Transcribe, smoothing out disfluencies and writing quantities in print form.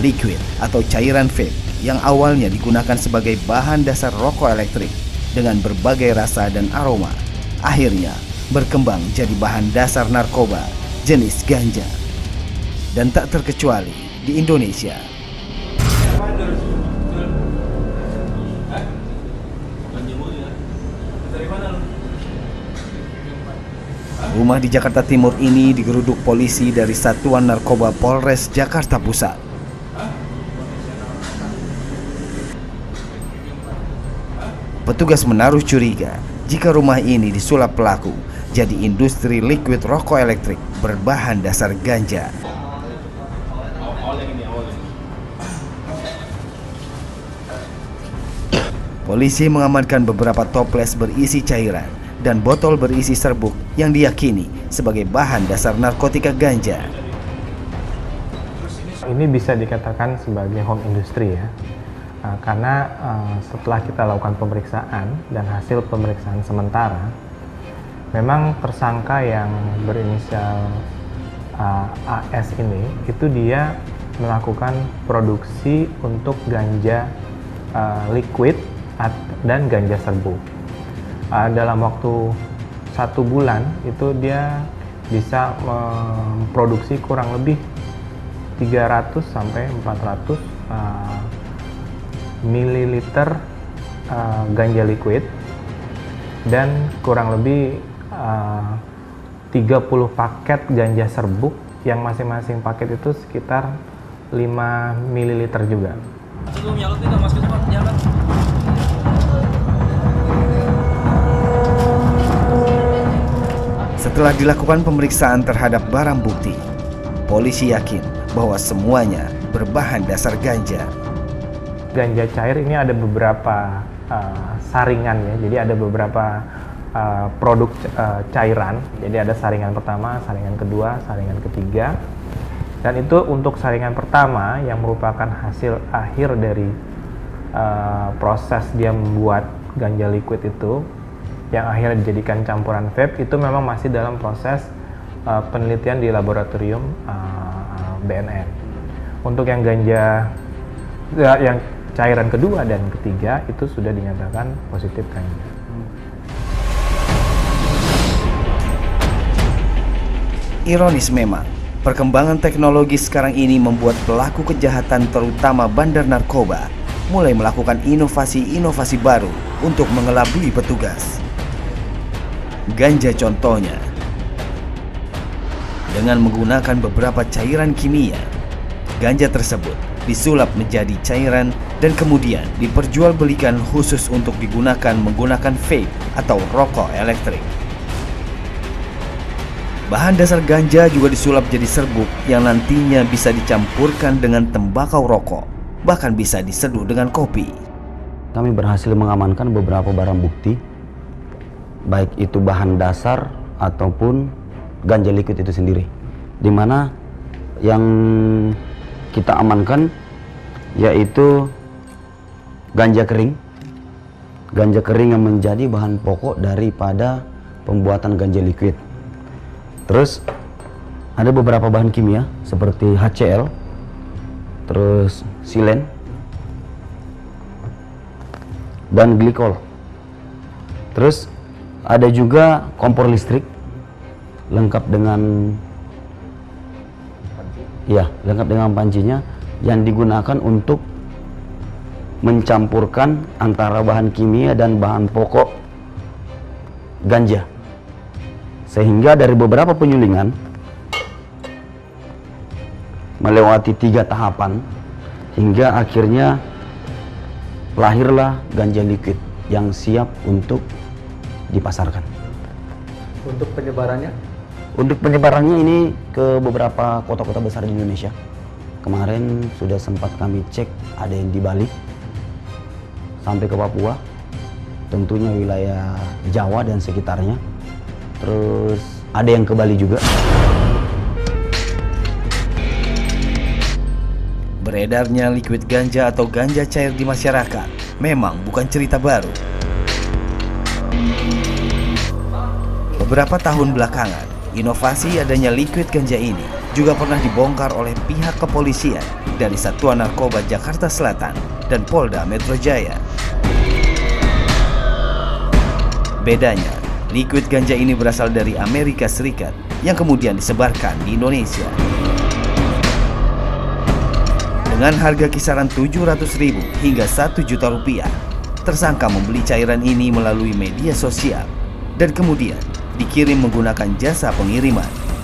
liquid atau cairan vape yang awalnya digunakan sebagai bahan dasar rokok elektrik dengan berbagai rasa dan aroma, akhirnya berkembang jadi bahan dasar narkoba jenis ganja. Dan tak terkecuali di Indonesia. Rumah di Jakarta Timur ini digeruduk polisi dari Satuan Narkoba Polres Jakarta Pusat. Petugas menaruh curiga jika rumah ini disulap pelaku jadi industri liquid rokok elektrik berbahan dasar ganja. Polisi mengamankan beberapa toples berisi cairan dan botol berisi serbuk yang diyakini sebagai bahan dasar narkotika ganja. Ini bisa dikatakan sebagai home industry ya, karena setelah kita lakukan pemeriksaan dan hasil pemeriksaan sementara, memang tersangka yang berinisial AS ini itu dia melakukan produksi untuk ganja liquid dan ganja serbuk. Dalam waktu 1 bulan itu dia bisa memproduksi kurang lebih 300 sampai 400 mililiter ganja liquid dan kurang lebih 30 paket ganja serbuk yang masing-masing paket itu sekitar 5 mililiter juga. Setelah dilakukan pemeriksaan terhadap barang bukti, polisi yakin bahwa semuanya berbahan dasar ganja. Ganja cair ini ada beberapa saringan ya, jadi ada beberapa produk cairan. Jadi ada saringan pertama, saringan kedua, saringan ketiga. Dan itu untuk saringan pertama yang merupakan hasil akhir dari proses dia membuat ganja liquid itu, yang akhirnya dijadikan campuran vape, itu memang masih dalam proses penelitian di laboratorium BNN. Untuk yang ganja, yang cairan kedua dan ketiga itu sudah dinyatakan positif ganja. Ironis memang, perkembangan teknologi sekarang ini membuat pelaku kejahatan terutama bandar narkoba mulai melakukan inovasi-inovasi baru untuk mengelabui petugas. Ganja contohnya, dengan menggunakan beberapa cairan kimia, ganja tersebut disulap menjadi cairan dan kemudian diperjualbelikan khusus untuk digunakan menggunakan vape atau rokok elektrik. Bahan dasar ganja juga disulap jadi serbuk yang nantinya bisa dicampurkan dengan tembakau rokok, bahkan bisa diseduh dengan kopi. Kami berhasil mengamankan beberapa barang bukti, baik itu bahan dasar ataupun ganja liquid itu sendiri, di mana yang kita amankan yaitu ganja kering yang menjadi bahan pokok daripada pembuatan ganja liquid. Terus ada beberapa bahan kimia seperti HCl, terus silen dan glikol. Terus ada juga kompor listrik lengkap dengan pancinya yang digunakan untuk mencampurkan antara bahan kimia dan bahan pokok ganja. Sehingga dari beberapa penyulingan melewati 3 tahapan hingga akhirnya lahirlah ganja liquid yang siap untuk dipasarkan. Untuk penyebarannya? Untuk penyebarannya ini ke beberapa kota-kota besar di Indonesia. Kemarin sudah sempat kami cek, ada yang di Bali sampai ke Papua, tentunya wilayah Jawa dan sekitarnya. Terus ada yang ke Bali juga. Beredarnya liquid ganja atau ganja cair di masyarakat memang bukan cerita baru. Beberapa tahun belakangan, inovasi adanya liquid ganja ini juga pernah dibongkar oleh pihak kepolisian dari Satuan Narkoba Jakarta Selatan dan Polda Metro Jaya. Bedanya, liquid ganja ini berasal dari Amerika Serikat yang kemudian disebarkan di Indonesia. Dengan harga kisaran Rp700.000 hingga Rp1.000.000, tersangka membeli cairan ini melalui media sosial dan kemudian dikirim menggunakan jasa pengiriman.